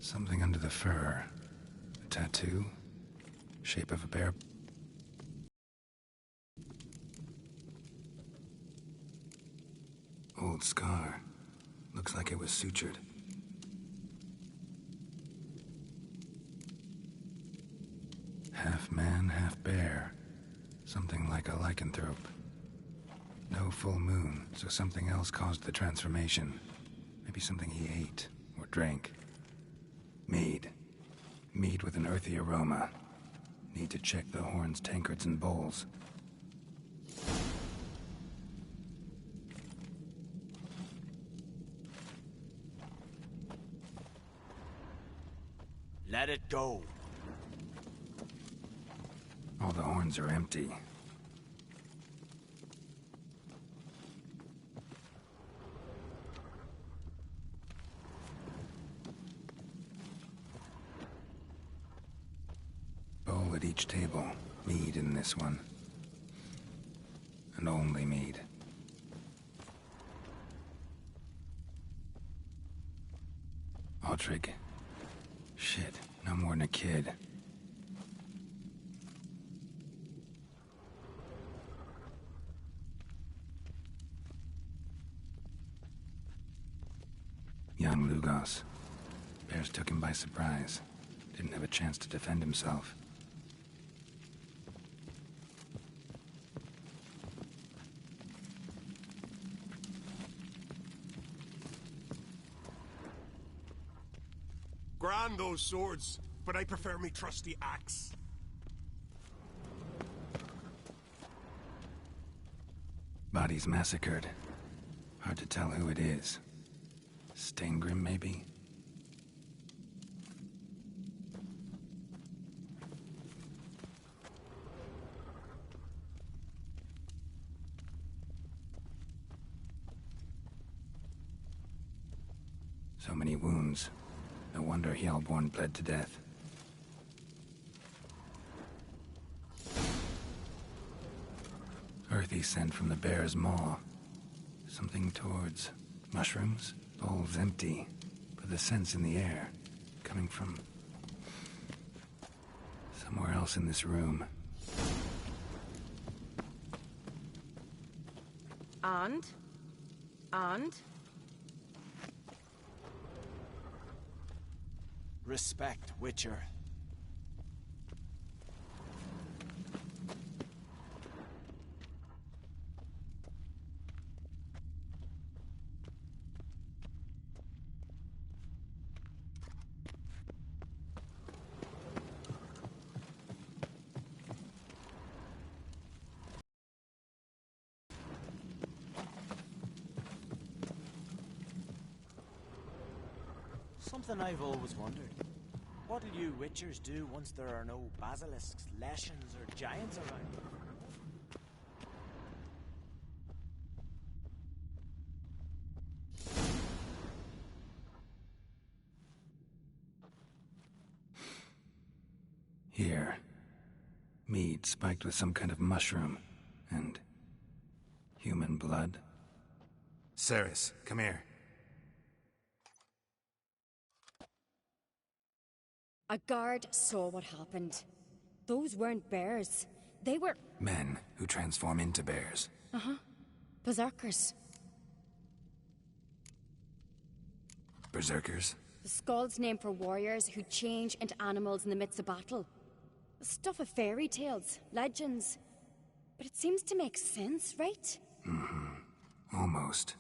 Something under the fur. A tattoo? Shape of a bear? Old scar. Looks like it was sutured. Half man, half bear. Something like a lycanthrope. No full moon, so something else caused the transformation. Maybe something he ate or drank. Mead. Mead with an earthy aroma. Need to check the horns, tankards, and bowls. Let it go. All the horns are empty. Bowl at each table. Mead in this one. And only mead. Autrig. Shit, no more than a kid. Young Lugos. Bears took him by surprise. Didn't have a chance to defend himself. Grand those swords, but I prefer me trusty axe. Bodies massacred. Hard to tell who it is. Staingrim, maybe? So many wounds. No wonder Hellborn bled to death. Earthy scent from the bear's maw. Something towards mushrooms? Bowl's empty, but the scent's in the air. Coming from somewhere else in this room. And? Respect, Witcher. Something I've always wondered. What'll you Witchers do once there are no basilisks, leshens, or giants around? Here. Mead spiked with some kind of mushroom. And human blood. Ceres, come here. A guard saw what happened. Those weren't bears. They were... Men who transform into bears. Uh-huh. Berserkers. Berserkers? The Skald's name for warriors who change into animals in the midst of battle. The stuff of fairy tales, legends. But it seems to make sense, right? Mm-hmm. Almost.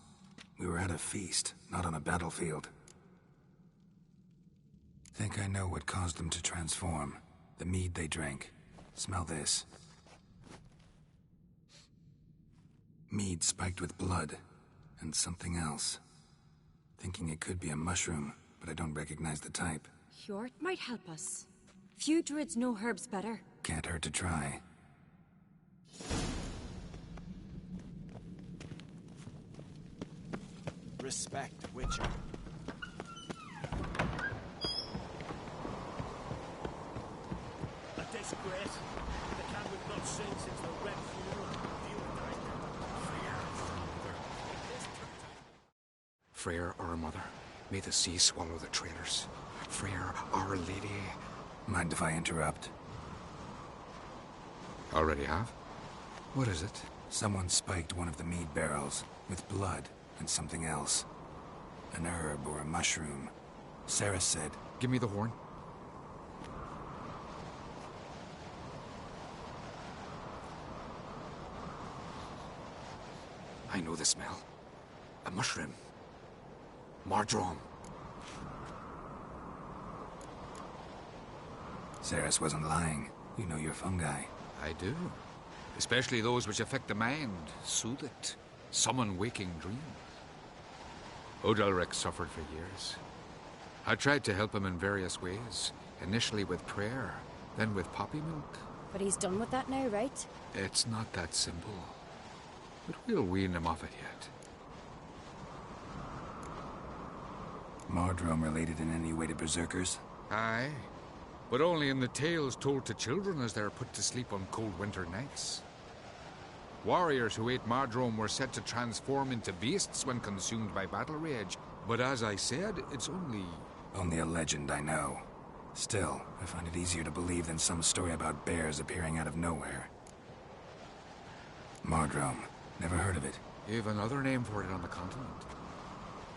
We were at a feast, not on a battlefield. Think I know what caused them to transform. The mead they drank. Smell this. Mead spiked with blood. And something else. Thinking it could be a mushroom, but I don't recognize the type. Hjort might help us. Few druids know herbs better. Can't hurt to try. Respect, Witcher. Disgrace. The cat we've not seen since the Red Funeral. Freyr, our mother, may the sea swallow the traitors. Freyr, Our Lady. Mind if I interrupt? Already have? What is it? Someone spiked one of the mead barrels with blood and something else. An herb or a mushroom. Sarah said... Give me the horn. I know the smell. A mushroom. Marjoram. Ceres wasn't lying. You know your fungi. I do. Especially those which affect the mind, soothe it, summon waking dreams. Odalric suffered for years. I tried to help him in various ways, initially with prayer, then with poppy milk. But he's done with that now, right? It's not that simple. But we'll wean him off it yet. Mardrome related in any way to berserkers? Aye, but only in the tales told to children as they're put to sleep on cold winter nights. Warriors who ate Mardrome were said to transform into beasts when consumed by battle rage, but as I said, it's only... Only a legend, I know. Still, I find it easier to believe than some story about bears appearing out of nowhere. Mardrome. Never heard of it. You have another name for it on the continent.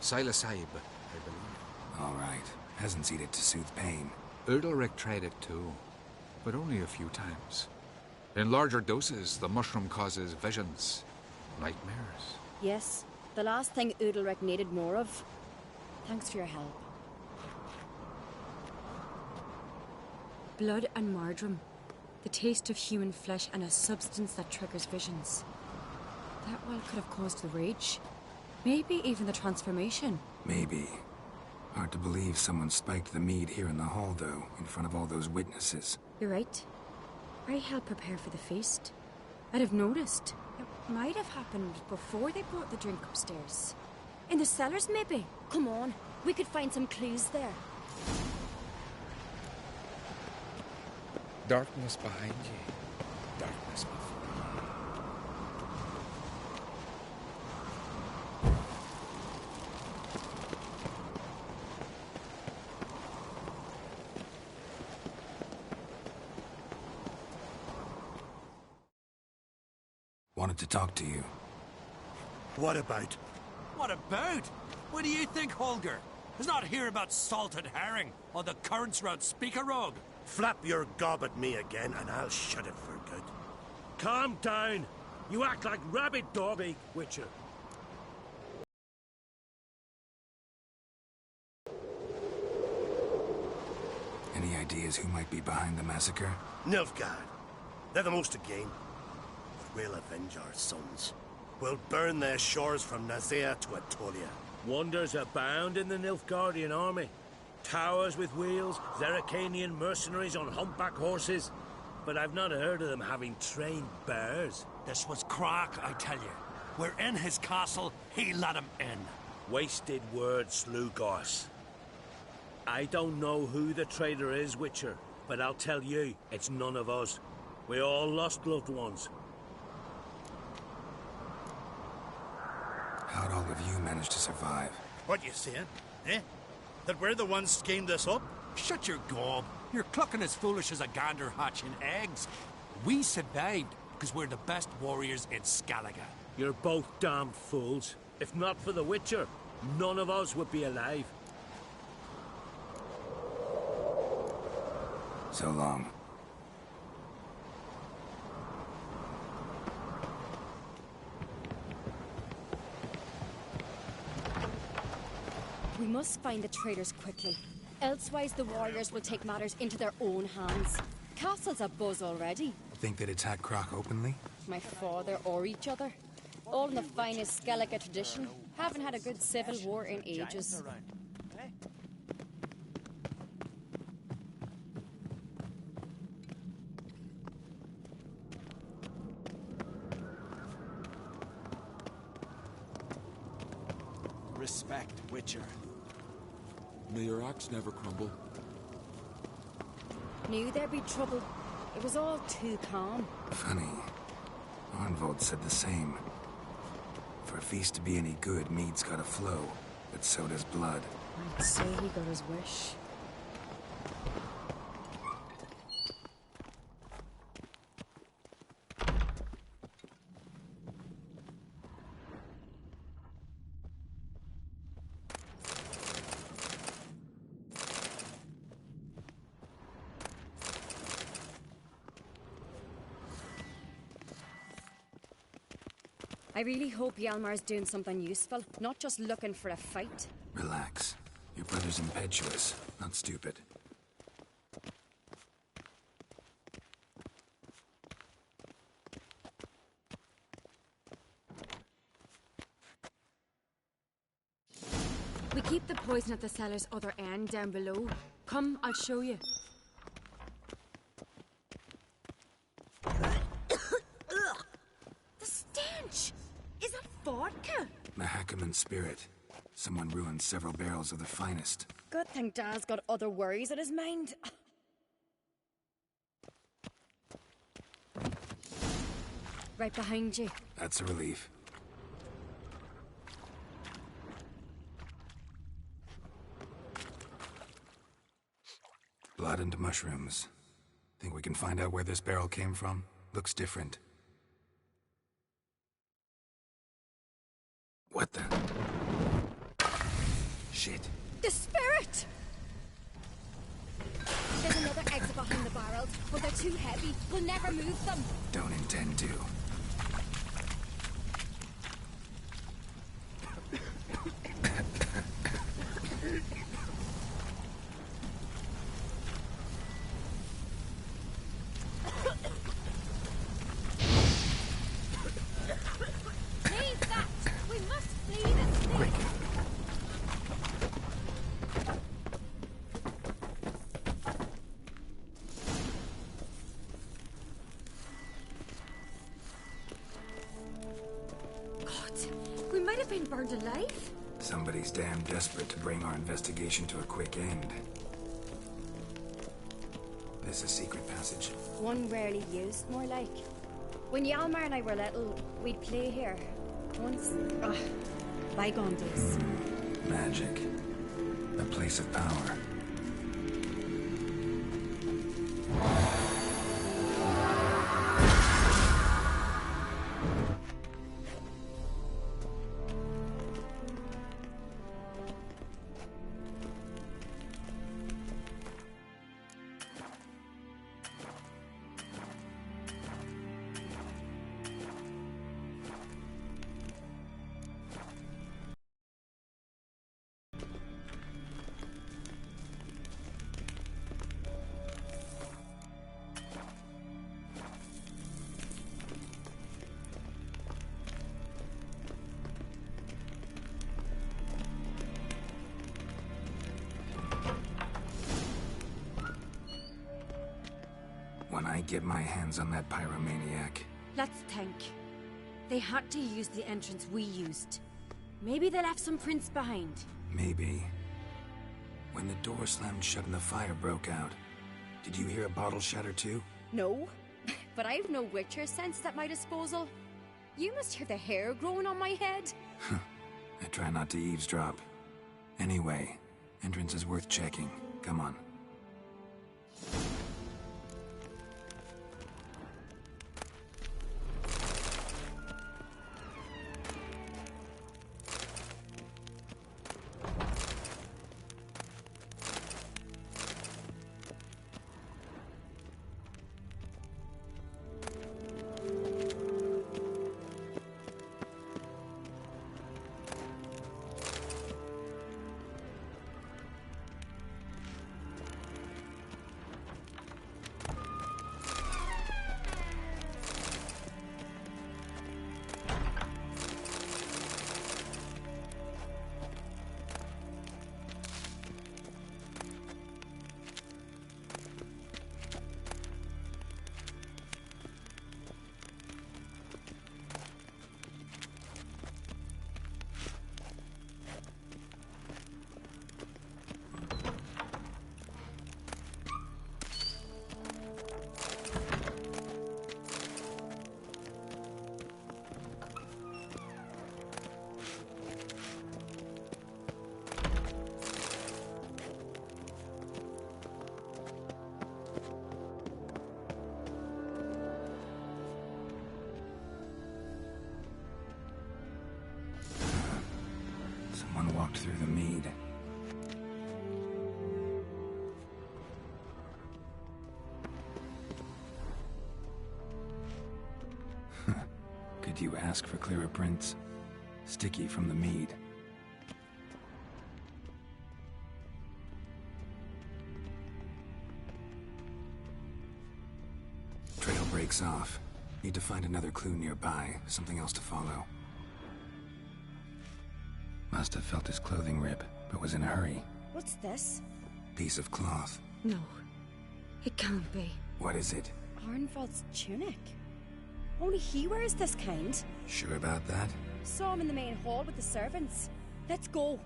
Silasib, I believe. All right. Peasants eat it to soothe pain. Udalric tried it too, but only a few times. In larger doses, the mushroom causes visions, nightmares. Yes, the last thing Udalric needed more of. Thanks for your help. Blood and Mardrome. The taste of human flesh and a substance that triggers visions. That well could have caused the rage. Maybe even the transformation. Maybe. Hard to believe someone spiked the mead here in the hall, though, in front of all those witnesses. You're right. I helped prepare for the feast. I'd have noticed. It might have happened before they brought the drink upstairs. In the cellars, maybe? Come on, we could find some clues there. Darkness behind you. Darkness before you. Wanted to talk to you. What about? What about? What do you think, Holger? Is not here about salted herring or the currents round Speakerog. Flap your gob at me again and I'll shut it for good. Calm down. You act like rabid doggy, Witcher. Any ideas who might be behind the massacre? Nilfgaard. They're the most again. But we'll avenge our sons. We'll burn their shores from Nazea to Atolia. Wonders abound in the Nilfgaardian army. Towers with wheels, Zerrikanian mercenaries on humpback horses. But I've not heard of them having trained bears. This was crack, I tell you. We're in his castle, he let him in. Wasted words, Slugos. I don't know who the traitor is, Witcher, but I'll tell you, it's none of us. We all lost loved ones. How'd all of you manage to survive? What you saying? Eh? That we're the ones schemed this up? Shut your gob. You're clucking as foolish as a gander hatching eggs. We survived because we're the best warriors in Skellige. You're both damned fools. If not for the Witcher, none of us would be alive. So long. We must find the traitors quickly. Elsewise, the warriors will take matters into their own hands. Castle's abuzz already. Think they'd attack Croc openly? My father or each other. All in the finest Skellige tradition. Haven't had a good civil war in ages. Respect, Witcher. May your axe never crumble. Knew there'd be trouble. It was all too calm. Funny. Arnvold said the same. For a feast to be any good, mead's gotta flow, but so does blood. I'd say he got his wish. I really hope Hjalmar's doing something useful, not just looking for a fight. Relax. Your brother's impetuous, not stupid. We keep the poison at the cellar's other end, down below. Come, I'll show you. The stench! Is that vodka? Mahakaman spirit. Someone ruined several barrels of the finest. Good thing Dad's got other worries on his mind. Right behind you. That's a relief. Blood and mushrooms. Think we can find out where this barrel came from? Looks different. What the? Shit. The spirit! There's another exit behind the barrels, but they're too heavy. We'll never move them. Don't intend to. Leave that! We must flee this thing! Quick. God, we might have been burned alive. Somebody's damn desperate to bring our investigation to a quick end. This a secret passage? One rarely used, more like. When Hjalmar and I were little, we'd play here. Once... bygone days. Magic. A place of power. When I get my hands on that pyromaniac. Let's think. They had to use the entrance we used. Maybe they left some prints behind. Maybe. When the door slammed shut and the fire broke out, did you hear a bottle shatter too? No, but I've no Witcher sense at my disposal. You must hear the hair growing on my head. I try not to eavesdrop. Anyway, entrance is worth checking. Come on. Someone walked through the mead. Did you ask for clearer prints? Sticky from the mead. Trail breaks off. Need to find another clue nearby, something else to follow. Must have felt his clothing rip, but was in a hurry. What's this? Piece of cloth. No. It can't be. What is it? Arnvald's tunic. Only he wears this kind. Sure about that? Saw him in the main hall with the servants. Let's go.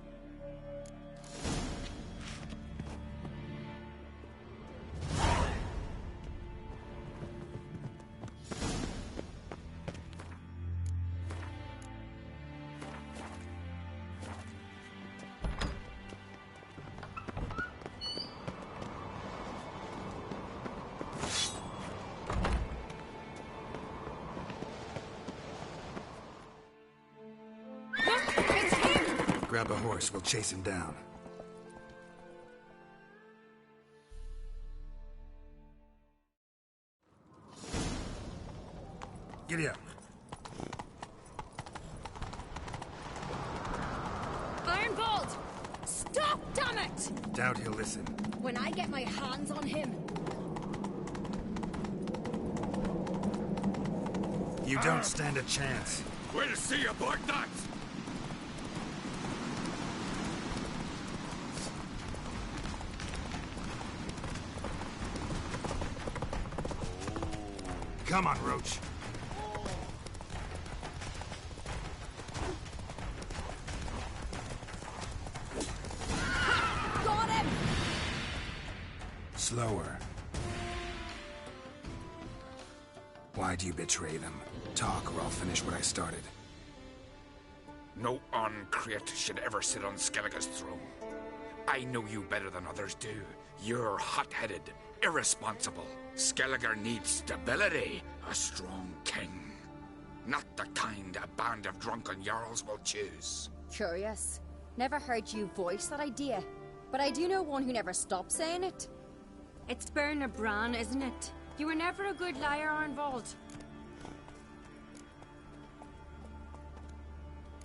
Grab a horse, we'll chase him down. Giddy up. Ironbolt! Stop, damn it! Doubt he'll listen. When I get my hands on him. You don't stand a chance. We'll see about that! Come on, Roach. Got him! Slower. Why'd you betray them? Talk or I'll finish what I started. No uncreate should ever sit on Skellige's throne. I know you better than others do. You're hot-headed, irresponsible. Skellige needs stability, a strong king. Not the kind a band of drunken jarls will choose. Curious. Never heard you voice that idea. But I do know one who never stops saying it. It's Berna Bran, isn't it? You were never a good liar, Arnvald.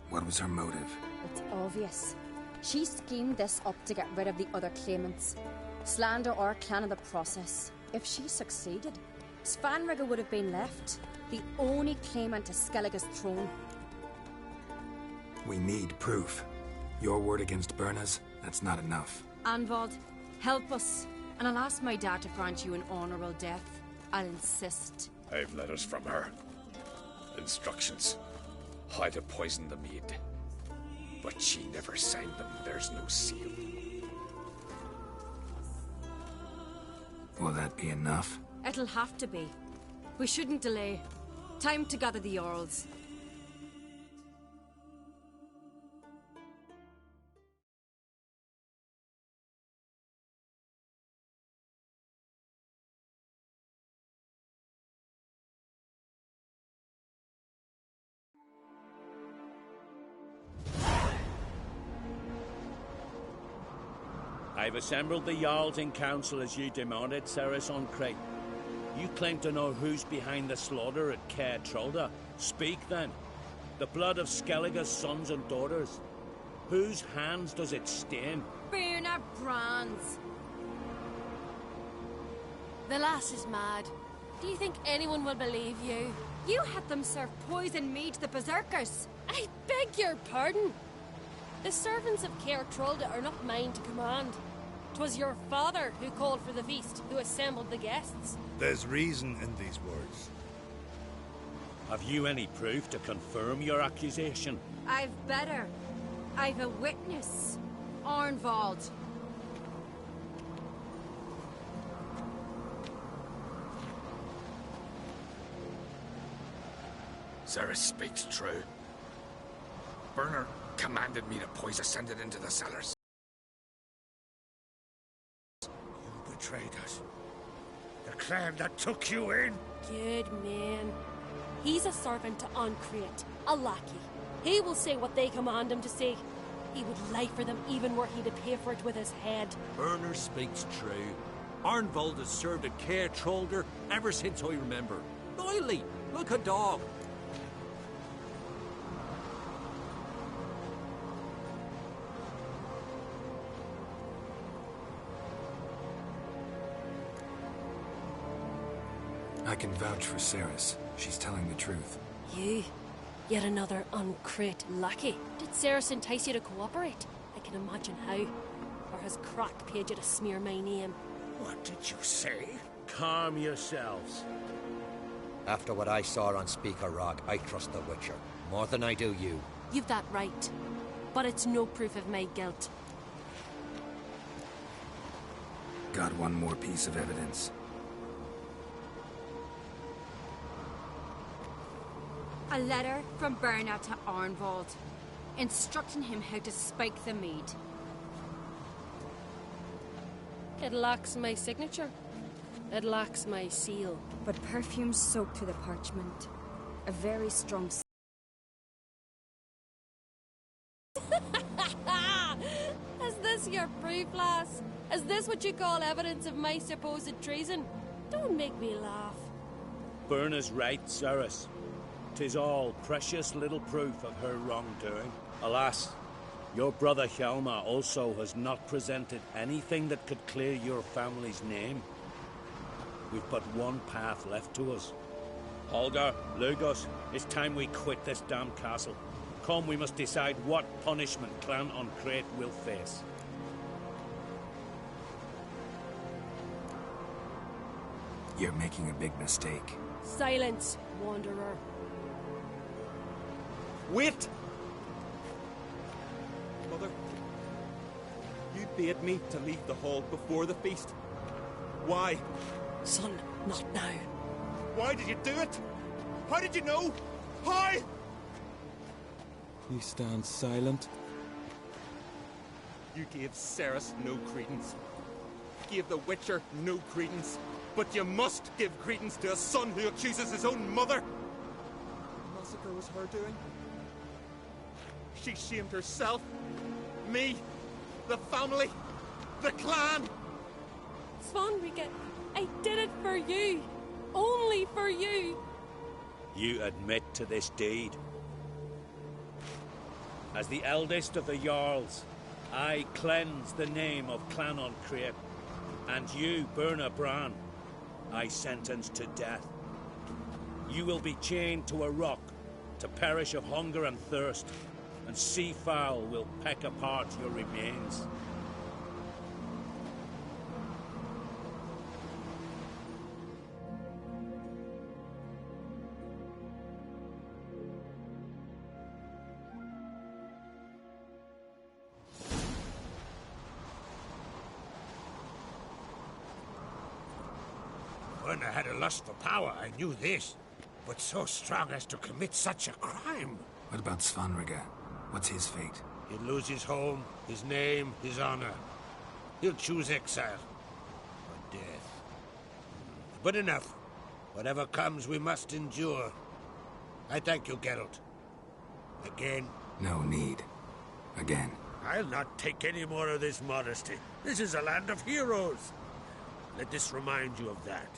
What was her motive? It's obvious. She schemed this up to get rid of the other claimants. Slander our clan in the process. If she succeeded, Svanrige would have been left, the only claimant to Skellige's throne. We need proof. Your word against Berna's, that's not enough. Arnvald, help us, and I'll ask my dad to grant you an honourable death. I'll insist. I've letters from her. Instructions. How to poison the mead. But she never signed them. There's no seal. Will that be enough? It'll have to be. We shouldn't delay. Time to gather the Jarls. I've assembled the Jarls in council as you demanded, Ceres on Crate. You claim to know who's behind the slaughter at Caer Trolda. Speak then. The blood of Skellige's sons and daughters. Whose hands does it stain? Berna Bran's. The lass is mad. Do you think anyone will believe you? You had them serve poison mead to the berserkers. I beg your pardon. The servants of Caer Trolda are not mine to command. 'Twas your father who called for the feast, who assembled the guests. There's reason in these words. Have you any proof to confirm your accusation? I've better. I've a witness. Arnvald. Ceres speaks true. Berner commanded me to poison send it into the cellars. You betrayed us. The clan that took you in. Good man. He's a servant to Ancreate, a lackey. He will say what they command him to say. He would lie for them even were he to pay for it with his head. Berner speaks true. Arnvald has served at Caer Trolder ever since I remember. Loyally, like a dog. I can vouch for Ceres. She's telling the truth. You? Yet another uncrate lackey. Did Ceres entice you to cooperate? I can imagine how. Or has Crack paid you to smear my name? What did you say? Calm yourselves. After what I saw on Speaker Rock, I trust the Witcher. More than I do you. You've that right. But it's no proof of my guilt. Got one more piece of evidence. A letter from Berna to Arnvald, instructing him how to spike the mead. It lacks my signature. It lacks my seal. But perfume soaked through the parchment. A very strong... Is this your proof, lass? Is this what you call evidence of my supposed treason? Don't make me laugh. Berna's right, Ceres. 'Tis all precious little proof of her wrongdoing. Alas, your brother Hjalmar also has not presented anything that could clear your family's name. We've but one path left to us. Holger, Lugos, it's time we quit this damn castle. Come, we must decide what punishment Clan Uncrate will face. You're making a big mistake. Silence, wanderer. Wait! Mother, you bade me to leave the hall before the feast. Why? Son, not now. Why did you do it? How did you know? How? You stand silent. You gave Ceres no credence. Gave the Witcher no credence. But you must give credence to a son who accuses his own mother. The massacre was her doing. She shamed herself, me, the family, the clan. Svanrika, I did it for you. Only for you. You admit to this deed. As the eldest of the Jarls, I cleanse the name of Clan Uncrate, and you, Berna Bran, I sentence to death. You will be chained to a rock to perish of hunger and thirst, and sea fowl will peck apart your remains. When I had a lust for power, I knew this. But so strong as to commit such a crime. What about Svanrika? What's his fate? He'll lose his home, his name, his honor. He'll choose exile. Or death. But enough. Whatever comes, we must endure. I thank you, Geralt. Again. No need. Again. I'll not take any more of this modesty. This is a land of heroes. Let this remind you of that.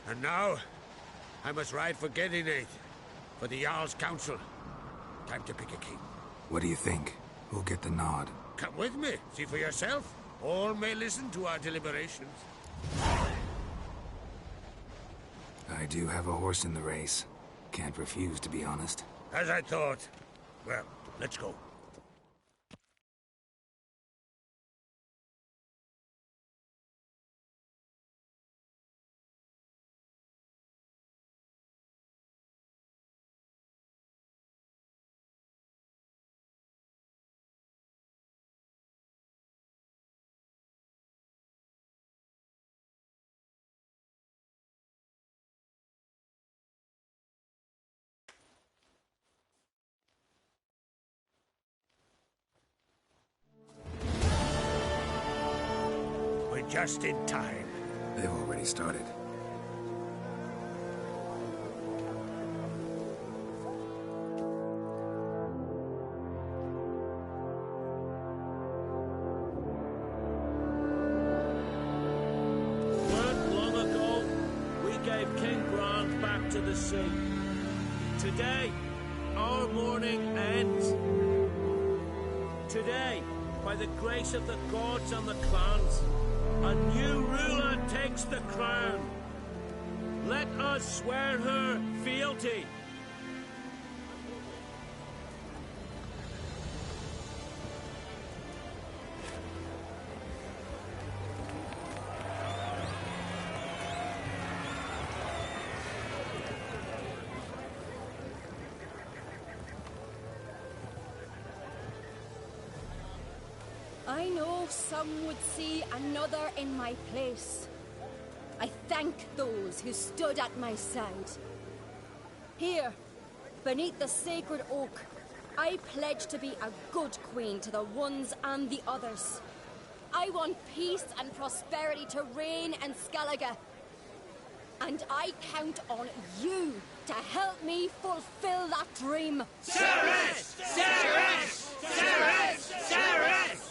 And now, I must ride for Gedinate, for the Jarl's Council. Time to pick a king. What do you think? Who'll get the nod? Come with me. See for yourself. All may listen to our deliberations. I do have a horse in the race. Can't refuse, to be honest. As I thought. Well, let's go. Just in time. They've already started. Weren't long ago, we gave King Grant back to the sea. Today, our mourning ends. Today, by the grace of the gods and the clans, a new ruler takes the crown. Let us swear her fealty. I know some would see another in my place. I thank those who stood at my side. Here, beneath the sacred oak, I pledge to be a good queen to the ones and the others. I want peace and prosperity to reign in Skellige. And I count on you to help me fulfill that dream. Ceres! Ceres! Ceres! Ceres!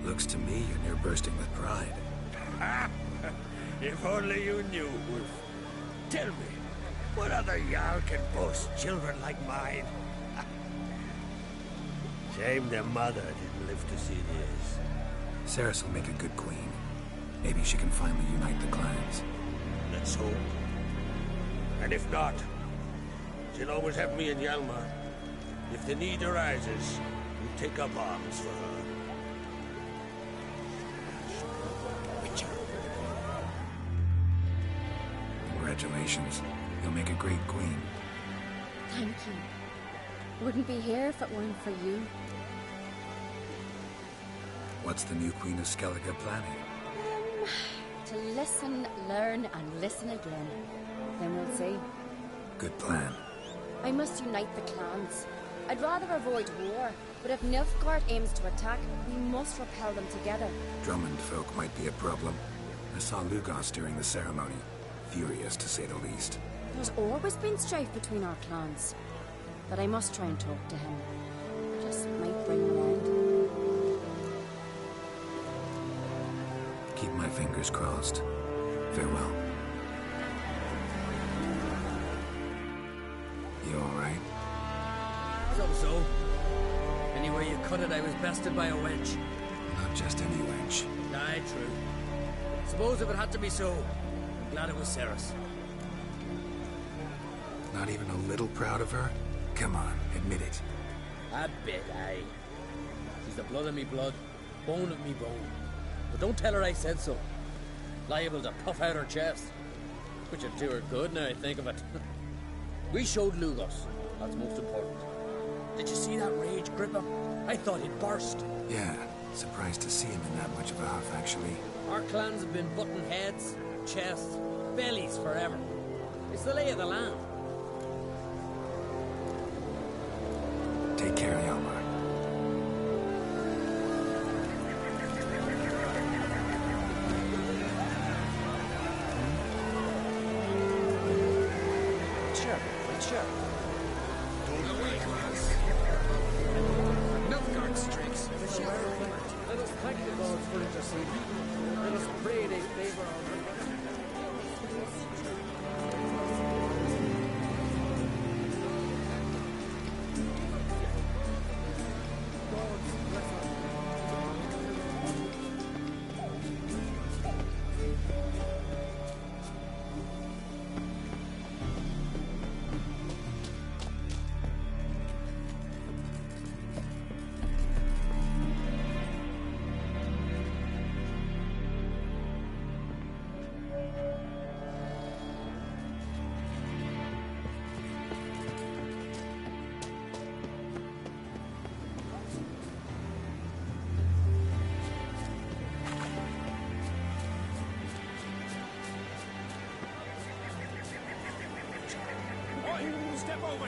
Looks to me you're near bursting with pride. If only you knew, Wolf. Tell me, what other Jarl can boast children like mine? Shame their mother didn't live to see this. Ceres will make a good queen. Maybe she can finally unite the clans. Let's hope. And if not, she'll always have me and Hjalmar. If the need arises, we'll take up arms for her. Congratulations. You'll make a great queen. Thank you. Wouldn't be here if it weren't for you. What's the new Queen of Skellige planning? To listen, learn, and listen again. Then we'll see. Good plan. I must unite the clans. I'd rather avoid war, but if Nilfgaard aims to attack, we must repel them together. Drummond folk might be a problem. I saw Lugos during the ceremony. Furious, to say the least. There's always been strife between our clans. But I must try and talk to him. Just might bring him around. Keep my fingers crossed. Farewell. You alright? So. Anyway you cut it, I was bested by a wench. Not just any wench. Aye, true. Suppose if it had to be so, I'm glad it was Ceres. Not even a little proud of her? Come on, admit it. A bit, aye. She's the blood of me blood, bone of me bone. But don't tell her I said so. Liable to puff out her chest. Which would do her good now I think of it. We showed Lugos. That's most important. Did you see that rage grip him? I thought he'd burst. Yeah, surprised to see him in that much of a huff, actually. Our clans have been butting heads, chests, bellies forever. It's the lay of the land. Take care, Hjalmar. Sure. Nilfgaard streaks. Let us thank the gods for interceding. Let us pray they favor our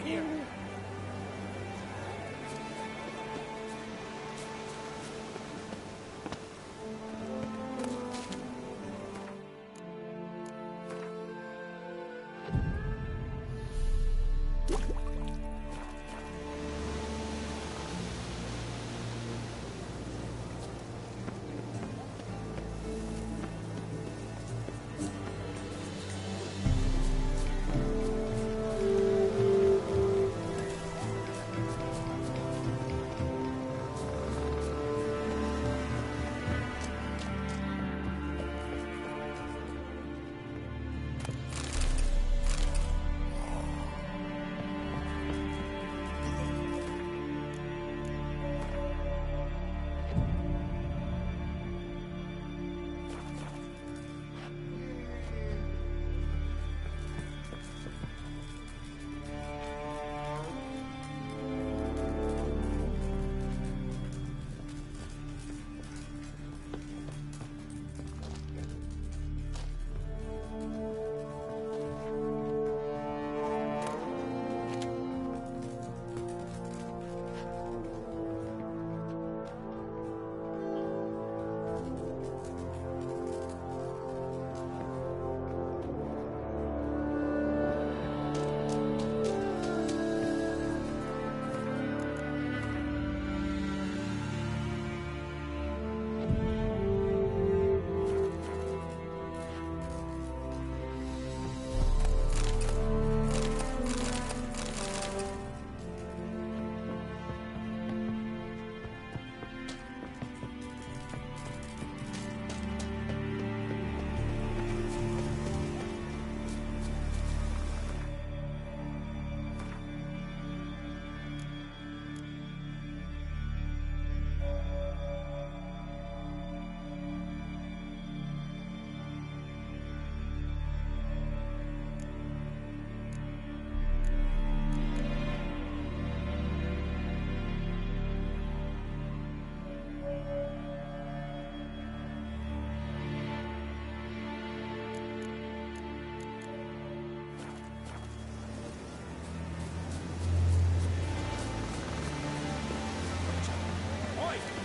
here.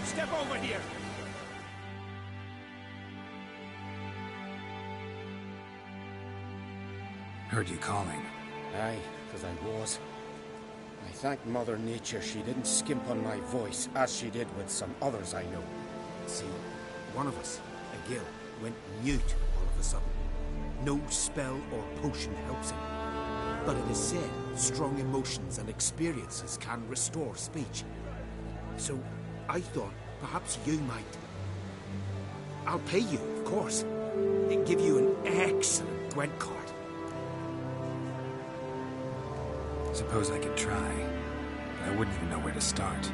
Step over here! Heard you calling. Aye, because I was. I thank Mother Nature she didn't skimp on my voice, as she did with some others I know. See, one of us, a gill, went mute all of a sudden. No spell or potion helps him. But it is said strong emotions and experiences can restore speech. So I thought perhaps you might. I'll pay you, of course, and give you an excellent Gwent card. Suppose I could try, but I wouldn't even know where to start.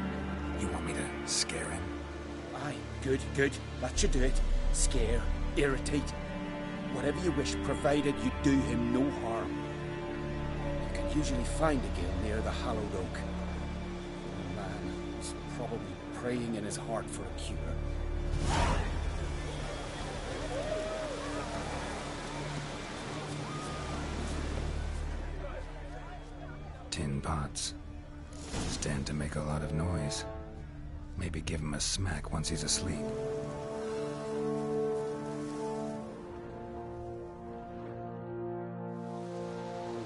You want me to scare him? Aye, good, good. That should do it. Scare, irritate. Whatever you wish, provided you do him no harm. You can usually find a gill near the hallowed oak. The man is probably praying in his heart for a cure. Tin pots. Stand to make a lot of noise. Maybe give him a smack once he's asleep.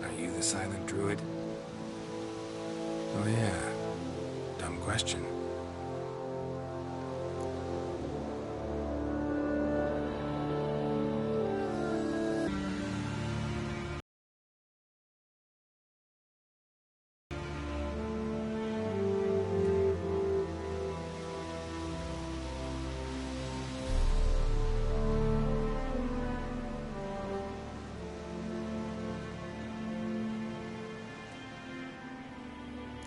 Are you the silent druid? Oh yeah. Dumb question.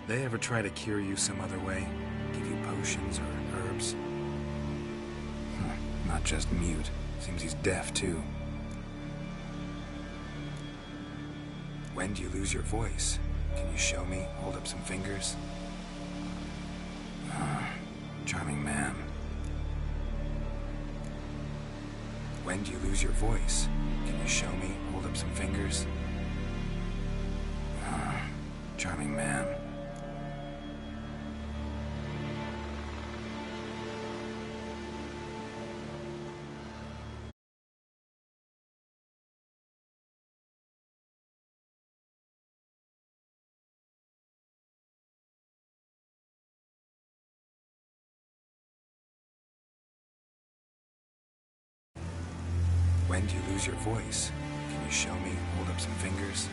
They ever try to cure you some other way? Give you potions or herbs? Not just mute. Seems he's deaf, too. When do you lose your voice? Can you show me? Hold up some fingers? Charming man. When do you lose your voice? Can you show me? Hold up some fingers? Charming man. When do you lose your voice? Can you show me? Hold up some fingers?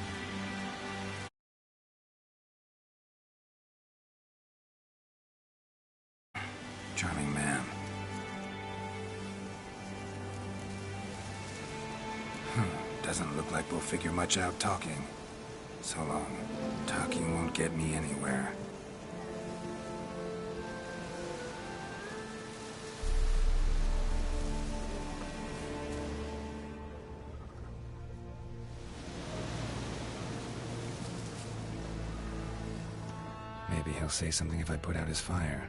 Charming man. Doesn't look like we'll figure much out talking. So long. Talking won't get me anywhere. Maybe he'll say something if I put out his fire.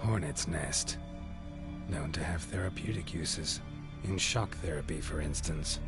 Hornet's nest. Known to have therapeutic uses. In shock therapy, for instance.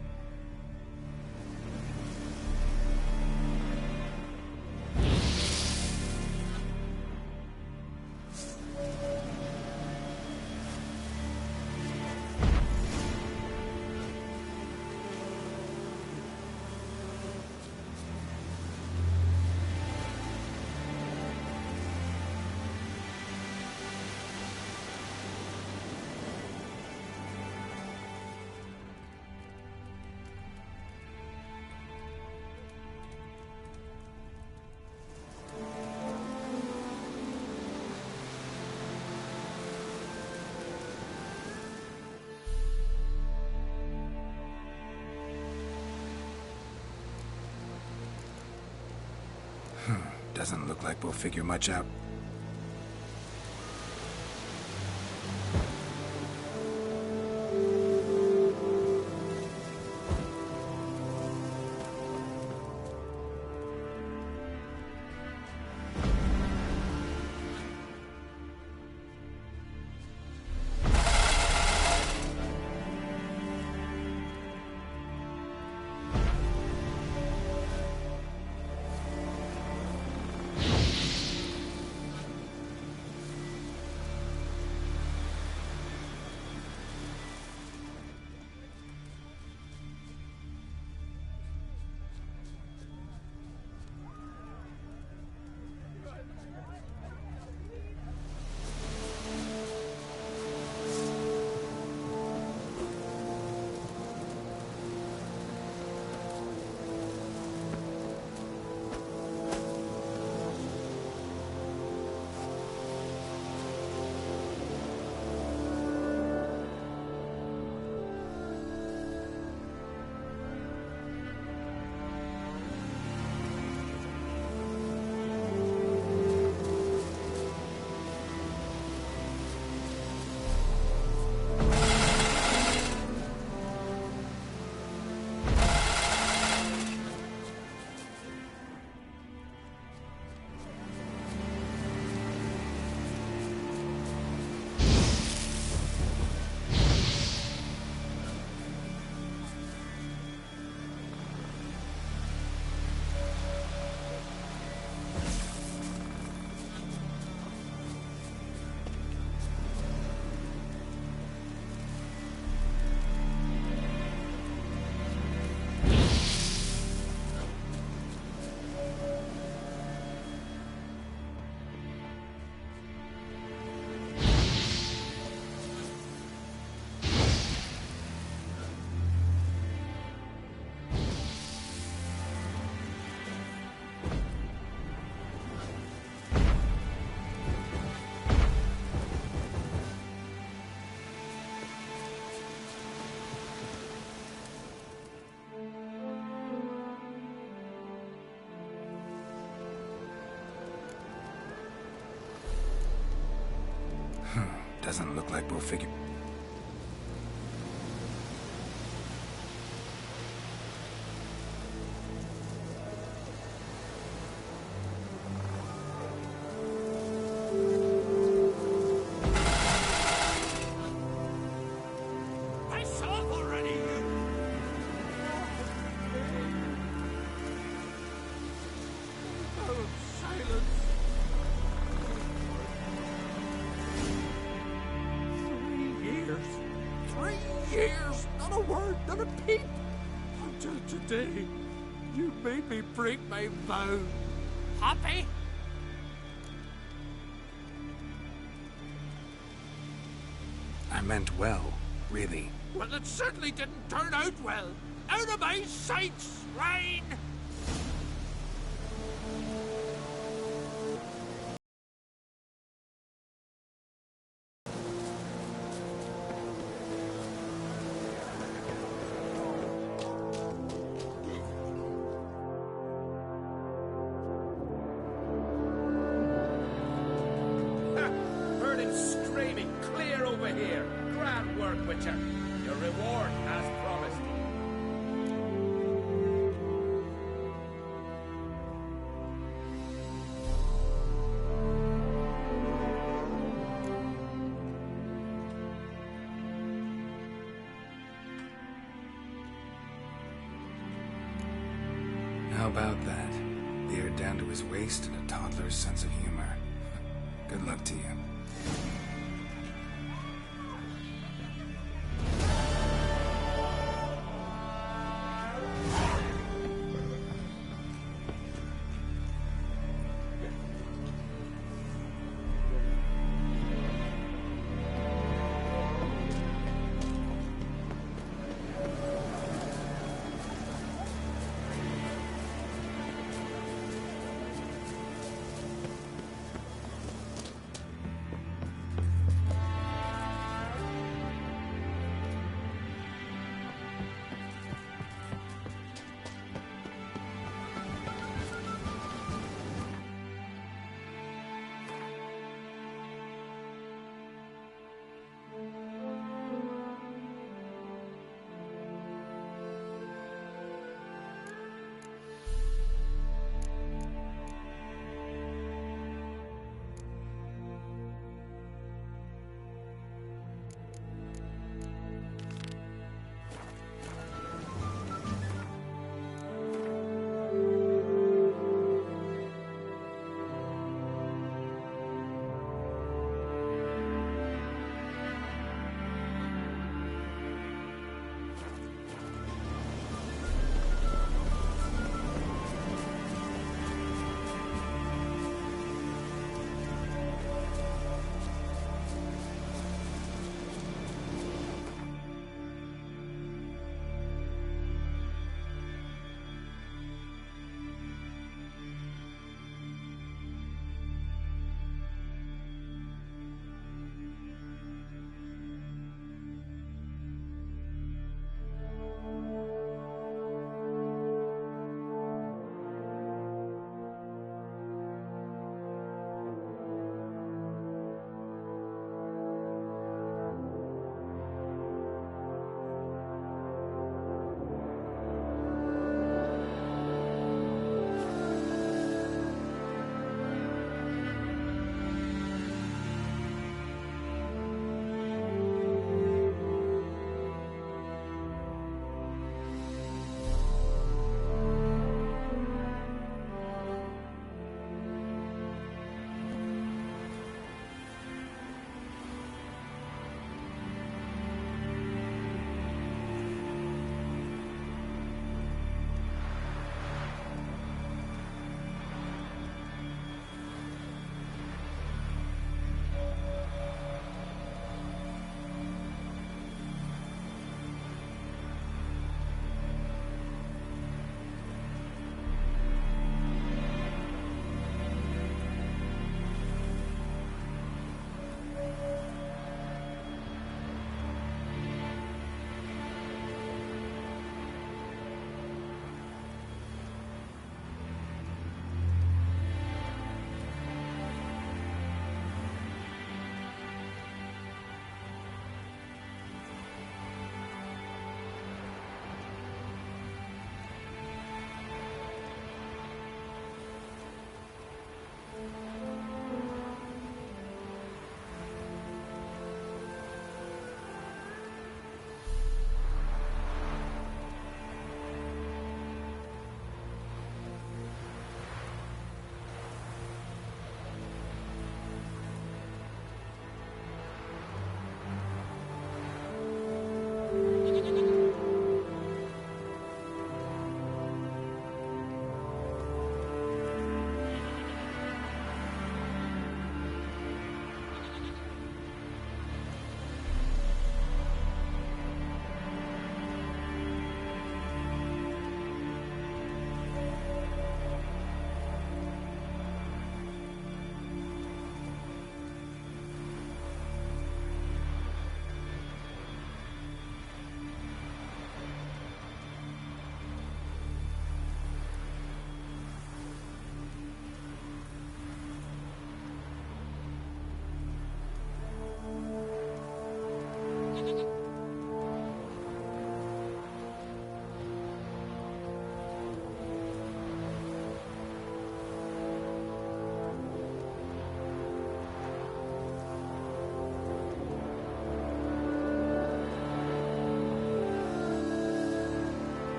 Doesn't look like we'll figure much out. Doesn't look like we'll figure... I saw it already, you... Oh, silence. 3 years. 3 years! Not a word, not a peep! Until today, you made me break my vow. Happy? I meant well, really. Well, it certainly didn't turn out well. Out of my sight, swine! Heard him screaming clear over here. Grand work, Witcher. Your reward as promised. How about that? Beard down to his waist and a toddler's sense of humor. Good luck to you.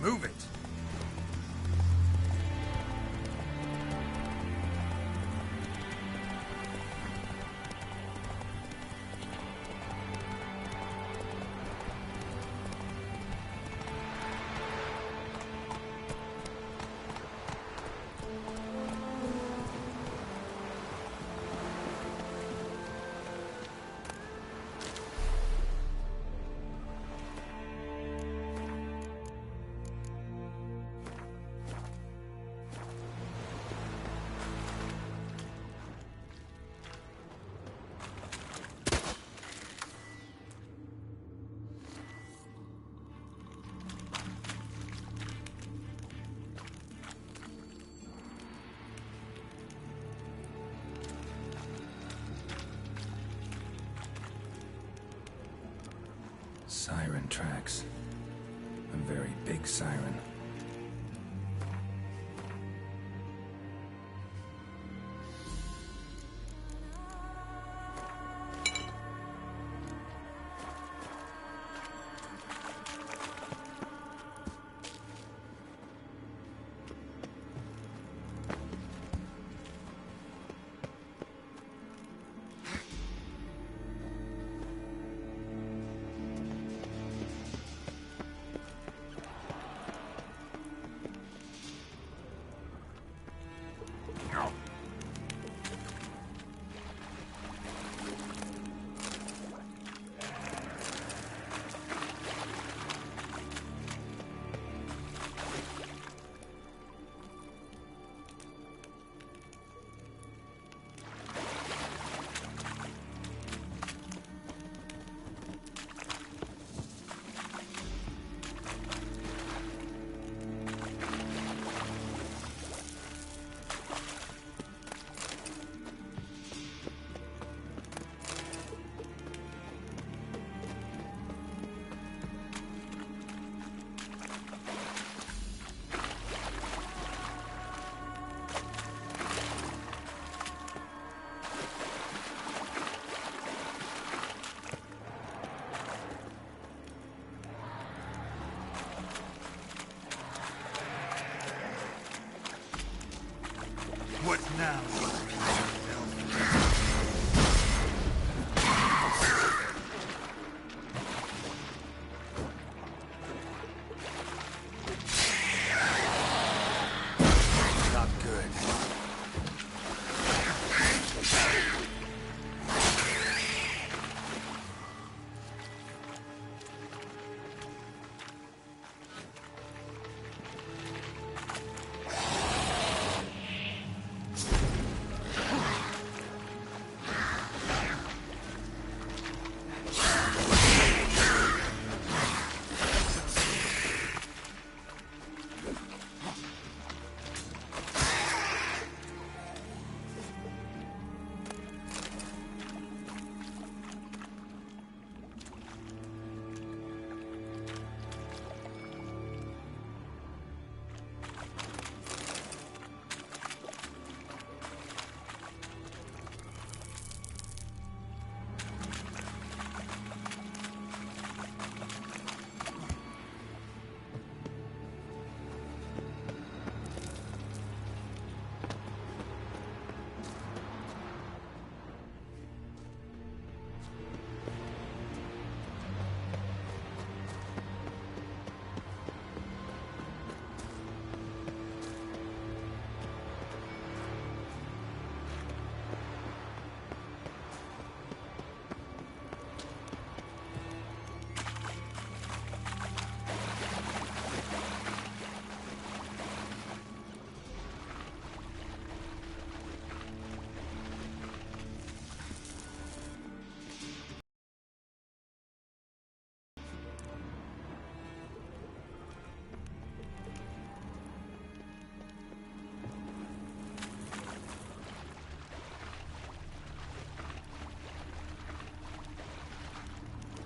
Move it! Siren tracks. A very big siren. What now? Not good.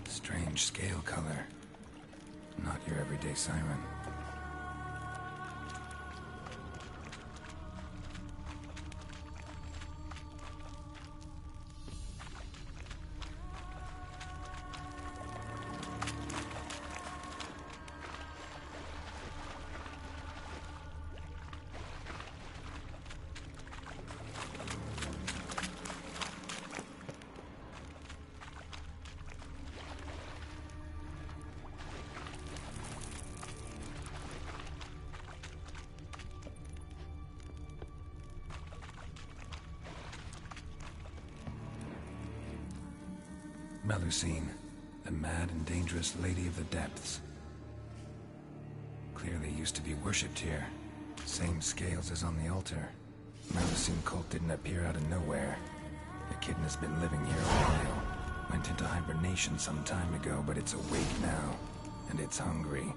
Strange scale color. Not your everyday siren. Melusine, the mad and dangerous Lady of the Depths. Clearly used to be worshipped here. Same scales as on the altar. Melusine cult didn't appear out of nowhere. The kitten has been living here a while. Went into hibernation some time ago, but it's awake now. And it's hungry.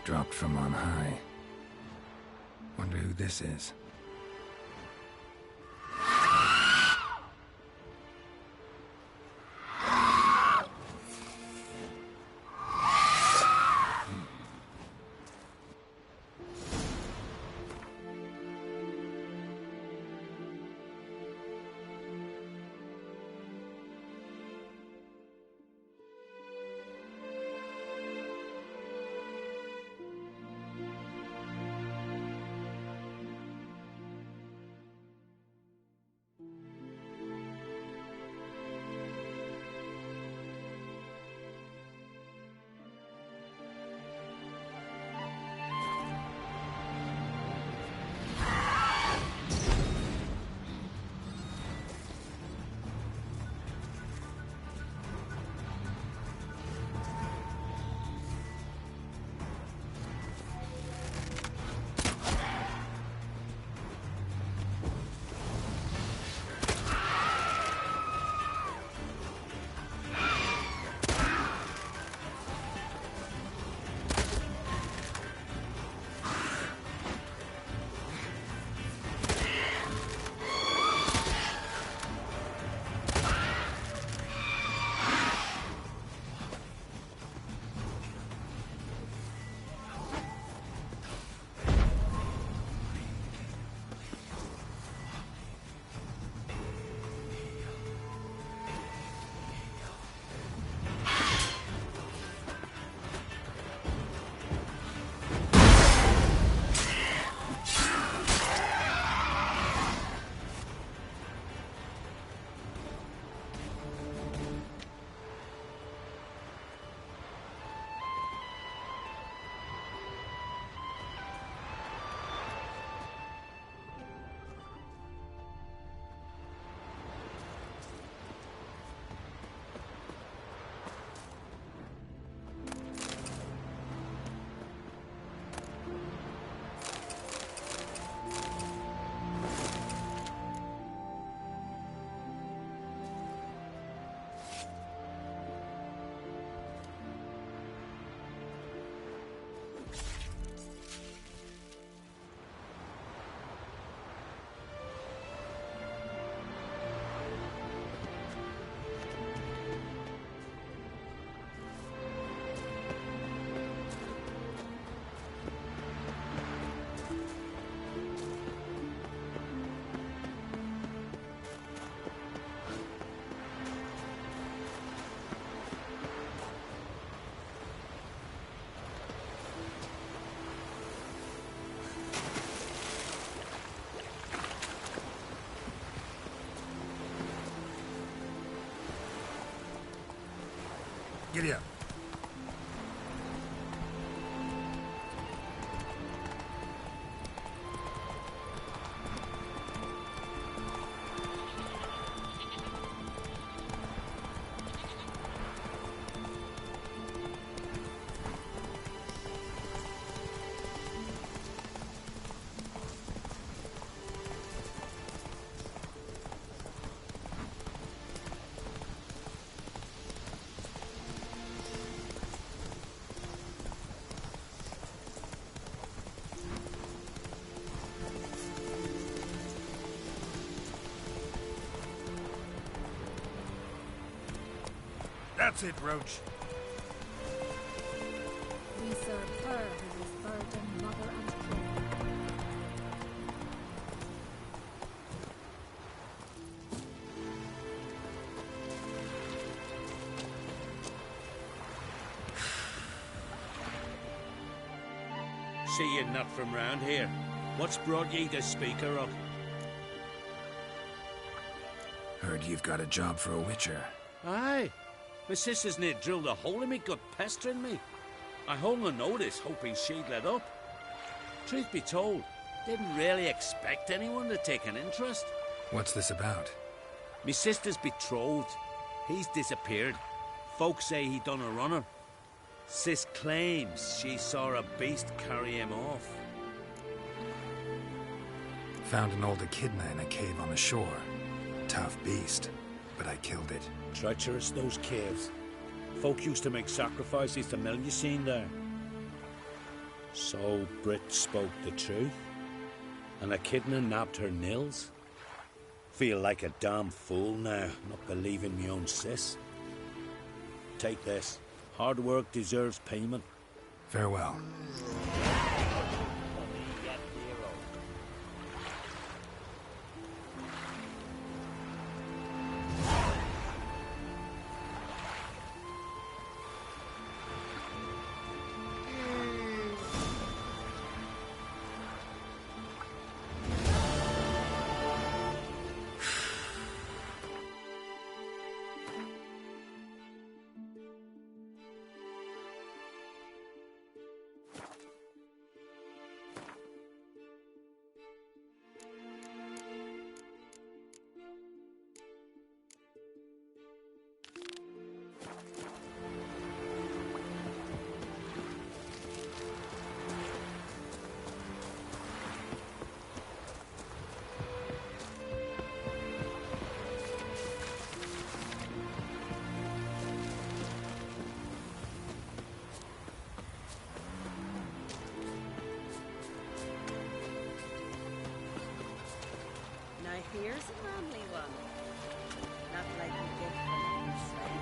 Dropped from on high. Wonder who this is. Giddy up. That's it, Roach. We serve her who is burdened mother and king. See you're not from round here. What's brought ye to Speaker Rock? Heard you've got a job for a witcher. Aye. My sister's near drilled a hole in me, gut pestering me. I hung a notice, hoping she'd let up. Truth be told, didn't really expect anyone to take an interest. What's this about? Me sister's betrothed. He's disappeared. Folks say he done a runner. Sis claims she saw a beast carry him off. Found an old echidna in a cave on the shore. Tough beast, but I killed it. Treacherous, those caves. Folk used to make sacrifices to mill you seen there. So Brit spoke the truth? An echidna nabbed her nils? Feel like a damn fool now, not believing me own sis. Take this. Hard work deserves payment. Farewell. Here's a manly one. Not like you get from this way.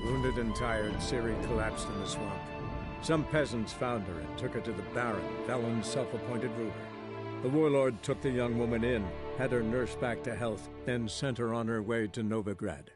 Wounded and tired, Ciri collapsed in the swamp. Some peasants found her and took her to the Baron, Valen's self-appointed ruler. The warlord took the young woman in, had her nursed back to health, then sent her on her way to Novigrad.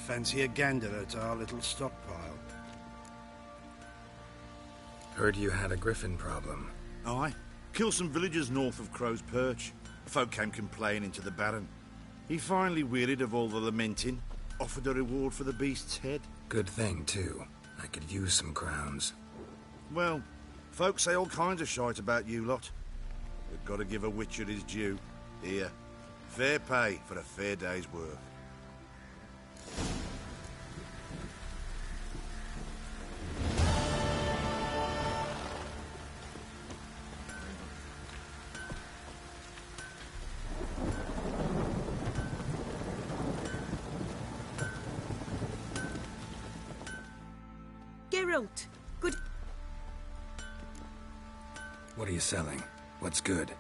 fancy a gander at our little stockpile. Heard you had a griffin problem. Aye. Killed some villagers north of Crow's Perch. Folk came complaining to the Baron. He finally wearied of all the lamenting, offered a reward for the beast's head. Good thing, too. I could use some crowns. Well, folks say all kinds of shite about you lot. We've got to give a witcher his due. Here, fair pay for a fair day's work. Geralt, good. What are you selling? What's good?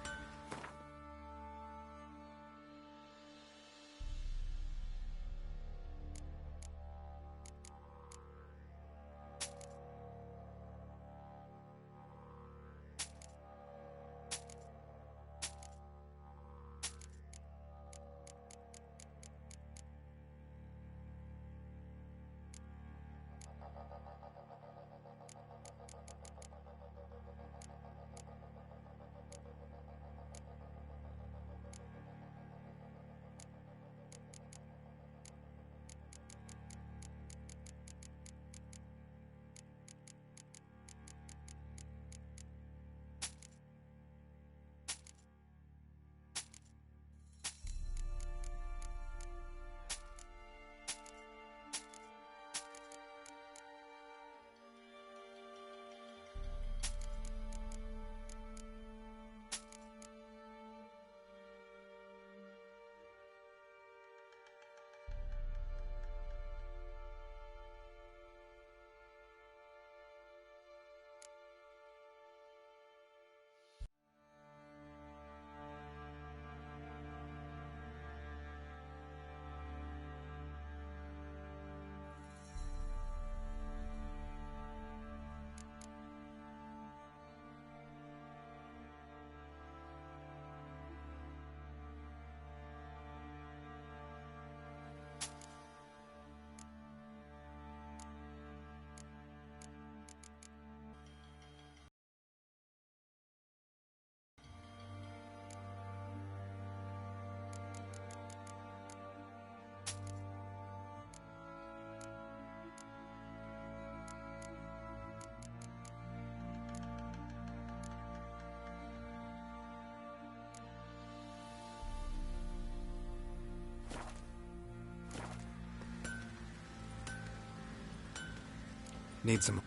Need some...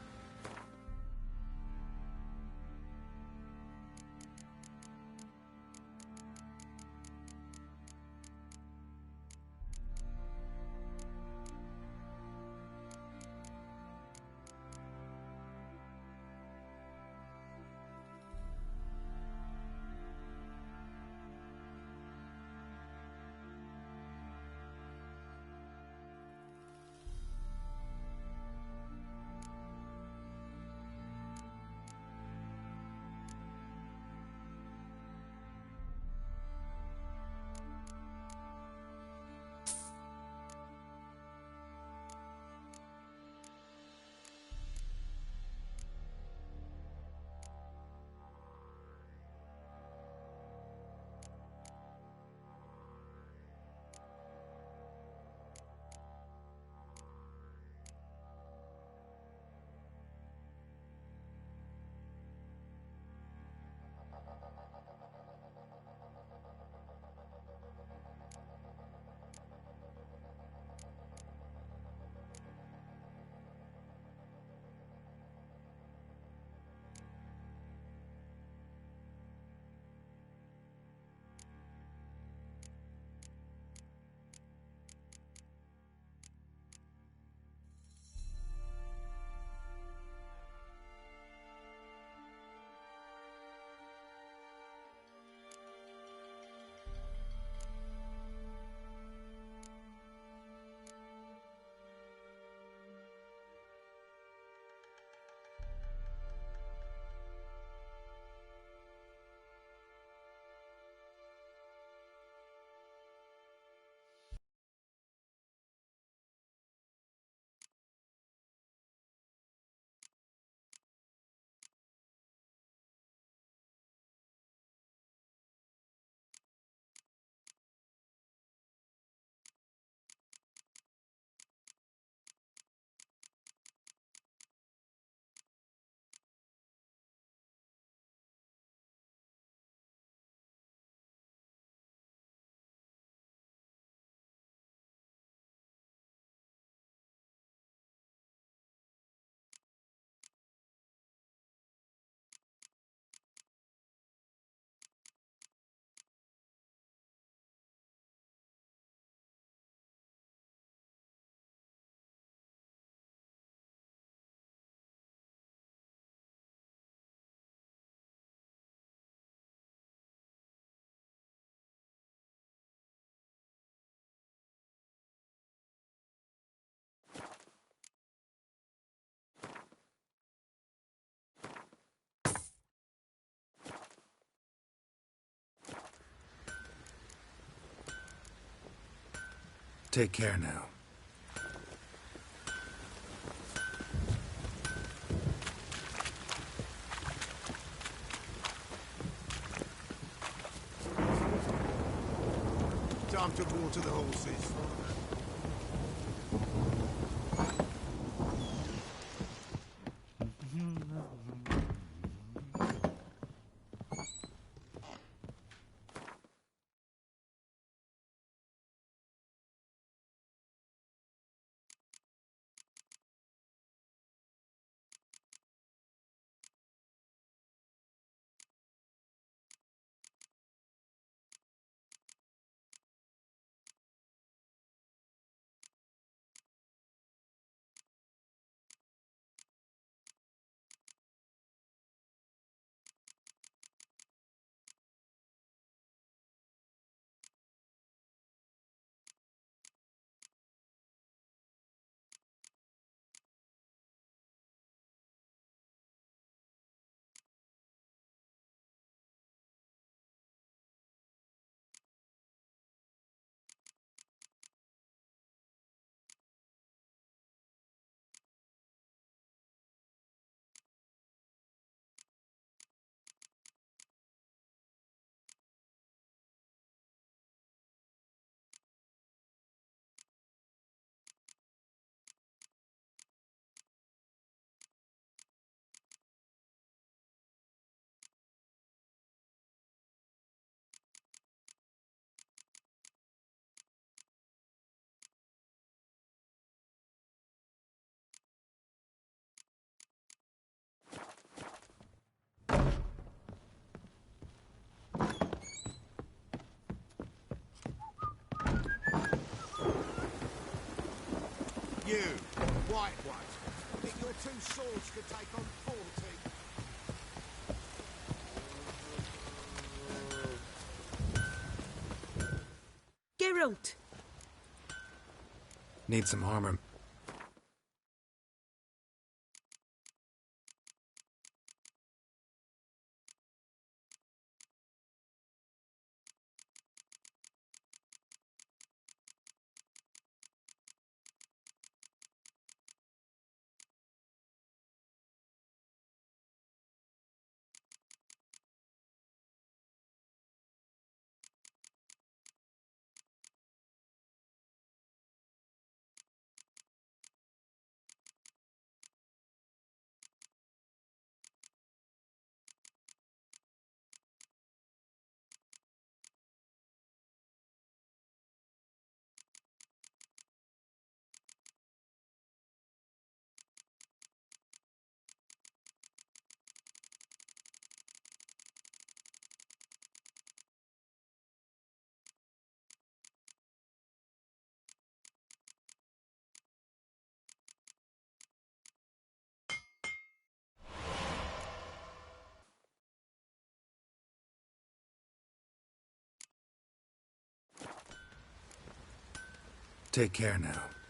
Take care now. Time to water the horses. You, white one, think your two swords could take on 40? Geralt! Need some armor. Take care now.